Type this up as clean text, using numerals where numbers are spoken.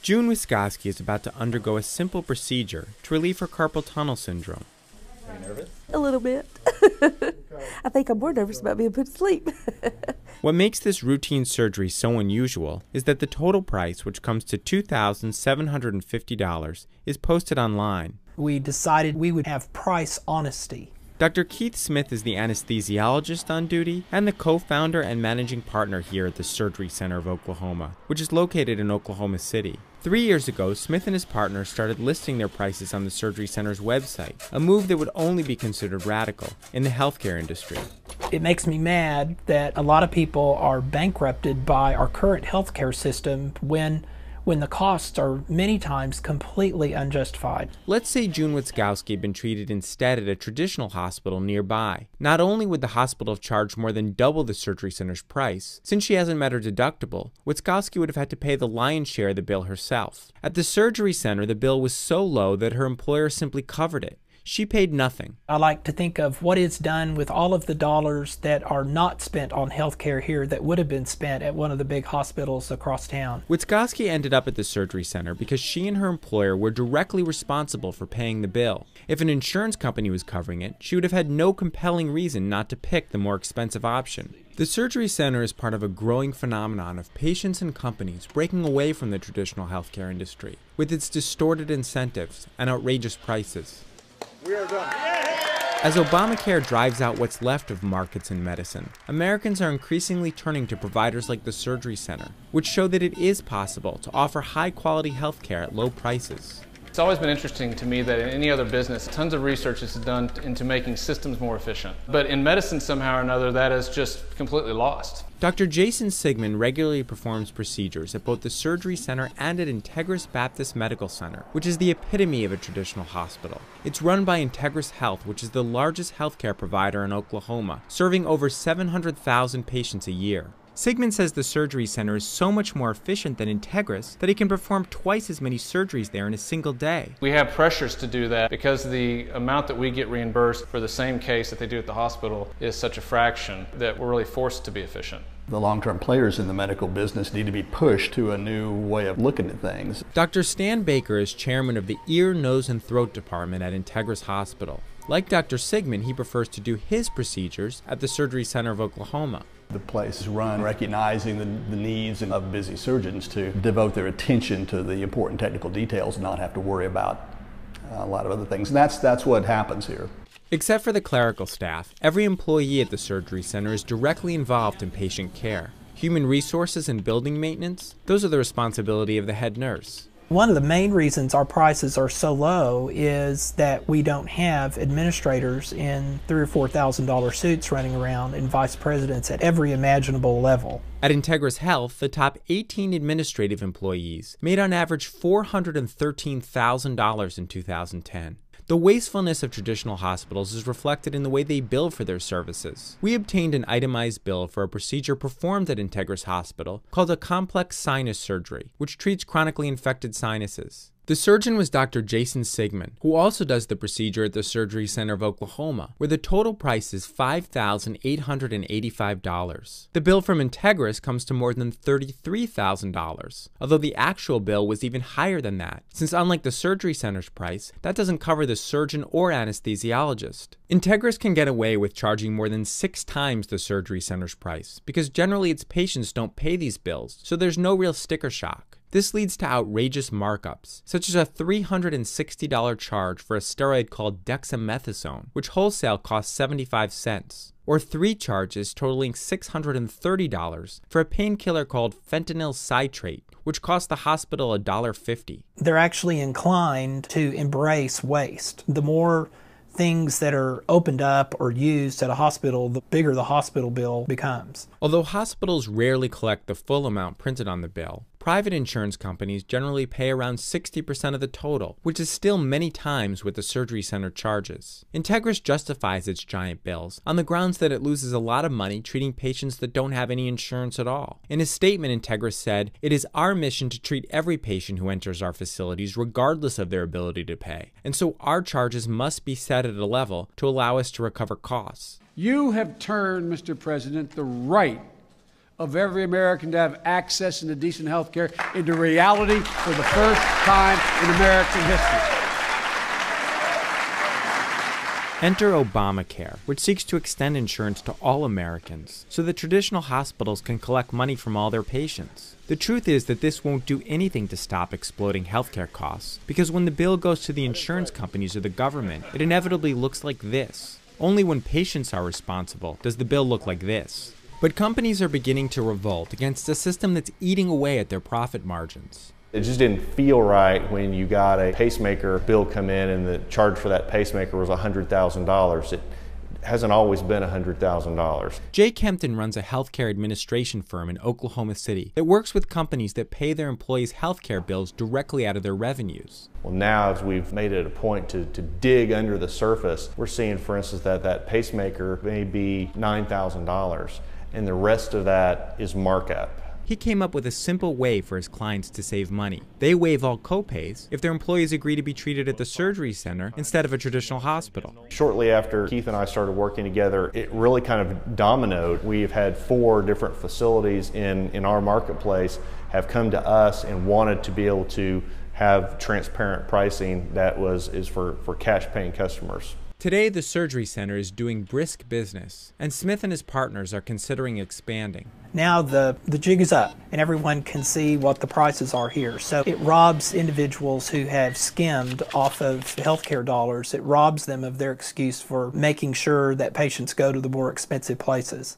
June Wiskoski is about to undergo a simple procedure to relieve her carpal tunnel syndrome. Are you nervous? A little bit. I think I'm more nervous about being put to sleep. What makes this routine surgery so unusual is that the total price, which comes to $2,750, is posted online. We decided we would have price honesty. Dr. Keith Smith is the anesthesiologist on duty and the co-founder and managing partner here at the Surgery Center of Oklahoma, which is located in Oklahoma City. 3 years ago, Smith and his partner started listing their prices on the Surgery Center's website, a move that would only be considered radical in the healthcare industry. It makes me mad that a lot of people are bankrupted by our current healthcare system when the costs are many times completely unjustified. Let's say June Wiskoski had been treated instead at a traditional hospital nearby. Not only would the hospital have charged more than double the Surgery Center's price, since she hasn't met her deductible, Wiskoski would have had to pay the lion's share of the bill herself. At the Surgery Center, the bill was so low that her employer simply covered it. She paid nothing. I like to think of what is done with all of the dollars that are not spent on healthcare here that would have been spent at one of the big hospitals across town. Wiskoski ended up at the Surgery Center because she and her employer were directly responsible for paying the bill. If an insurance company was covering it, she would have had no compelling reason not to pick the more expensive option. The Surgery Center is part of a growing phenomenon of patients and companies breaking away from the traditional healthcare industry, with its distorted incentives and outrageous prices. We are done. As Obamacare drives out what's left of markets in medicine, Americans are increasingly turning to providers like the Surgery Center, which show that it is possible to offer high-quality healthcare at low prices. It's always been interesting to me that in any other business, tons of research is done into making systems more efficient. But in medicine, somehow or another, that is just completely lost. Dr. Jason Sigmund regularly performs procedures at both the Surgery Center and at Integris Baptist Medical Center, which is the epitome of a traditional hospital. It's run by Integris Health, which is the largest healthcare provider in Oklahoma, serving over 700,000 patients a year. Sigmund says the Surgery Center is so much more efficient than Integris that he can perform twice as many surgeries there in a single day. We have pressures to do that because the amount that we get reimbursed for the same case that they do at the hospital is such a fraction that we're really forced to be efficient. The long-term players in the medical business need to be pushed to a new way of looking at things. Dr. Stan Baker is chairman of the Ear, Nose, and Throat Department at Integris Hospital. Like Dr. Sigmund, he prefers to do his procedures at the Surgery Center of Oklahoma. The place is run recognizing the needs of busy surgeons to devote their attention to the important technical details and not have to worry about a lot of other things. And that's what happens here. Except for the clerical staff, every employee at the Surgery Center is directly involved in patient care. Human resources and building maintenance, those are the responsibility of the head nurse. One of the main reasons our prices are so low is that we don't have administrators in $3,000 or $4,000 suits running around and vice presidents at every imaginable level. At Integris Health, the top 18 administrative employees made on average $413,000 in 2010. The wastefulness of traditional hospitals is reflected in the way they bill for their services. We obtained an itemized bill for a procedure performed at Integris Hospital called a complex sinus surgery, which treats chronically infected sinuses. The surgeon was Dr. Jason Sigmund, who also does the procedure at the Surgery Center of Oklahoma, where the total price is $5,885. The bill from Integris comes to more than $33,000, although the actual bill was even higher than that, since unlike the Surgery Center's price, that doesn't cover the surgeon or anesthesiologist. Integris can get away with charging more than 6 times the Surgery Center's price, because generally its patients don't pay these bills, so there's no real sticker shock. This leads to outrageous markups, such as a $360 charge for a steroid called dexamethasone, which wholesale costs 75 cents, or 3 charges totaling $630 for a painkiller called fentanyl citrate, which cost the hospital $1.50. They're actually inclined to embrace waste. The more things that are opened up or used at a hospital, the bigger the hospital bill becomes. Although hospitals rarely collect the full amount printed on the bill, private insurance companies generally pay around 60% of the total, which is still many times what the Surgery Center charges. Integris justifies its giant bills on the grounds that it loses a lot of money treating patients that don't have any insurance at all. In a statement, Integris said, "It is our mission to treat every patient who enters our facilities regardless of their ability to pay, and so our charges must be set at a level to allow us to recover costs." You have turned, Mr. President, the right of every American to have access to decent health care into reality for the first time in American history. Enter Obamacare, which seeks to extend insurance to all Americans so that traditional hospitals can collect money from all their patients. The truth is that this won't do anything to stop exploding healthcare costs, because when the bill goes to the insurance companies or the government, it inevitably looks like this. Only when patients are responsible does the bill look like this. But companies are beginning to revolt against a system that's eating away at their profit margins. It just didn't feel right when you got a pacemaker bill come in and the charge for that pacemaker was $100,000. It hasn't always been $100,000. Jay Kempton runs a healthcare administration firm in Oklahoma City that works with companies that pay their employees' healthcare bills directly out of their revenues. Well, now as we've made it a point to dig under the surface, we're seeing, for instance, that pacemaker may be $9,000 and the rest of that is markup. He came up with a simple way for his clients to save money. They waive all copays if their employees agree to be treated at the surgery center instead of a traditional hospital. Shortly after Keith and I started working together, it really kind of dominoed. We've had 4 different facilities in our marketplace have come to us and wanted to be able to have transparent pricing that is for cash paying customers. Today, the surgery center is doing brisk business, and Smith and his partners are considering expanding. Now the jig is up and everyone can see what the prices are here. So it robs individuals who have skimmed off of healthcare dollars. It robs them of their excuse for making sure that patients go to the more expensive places.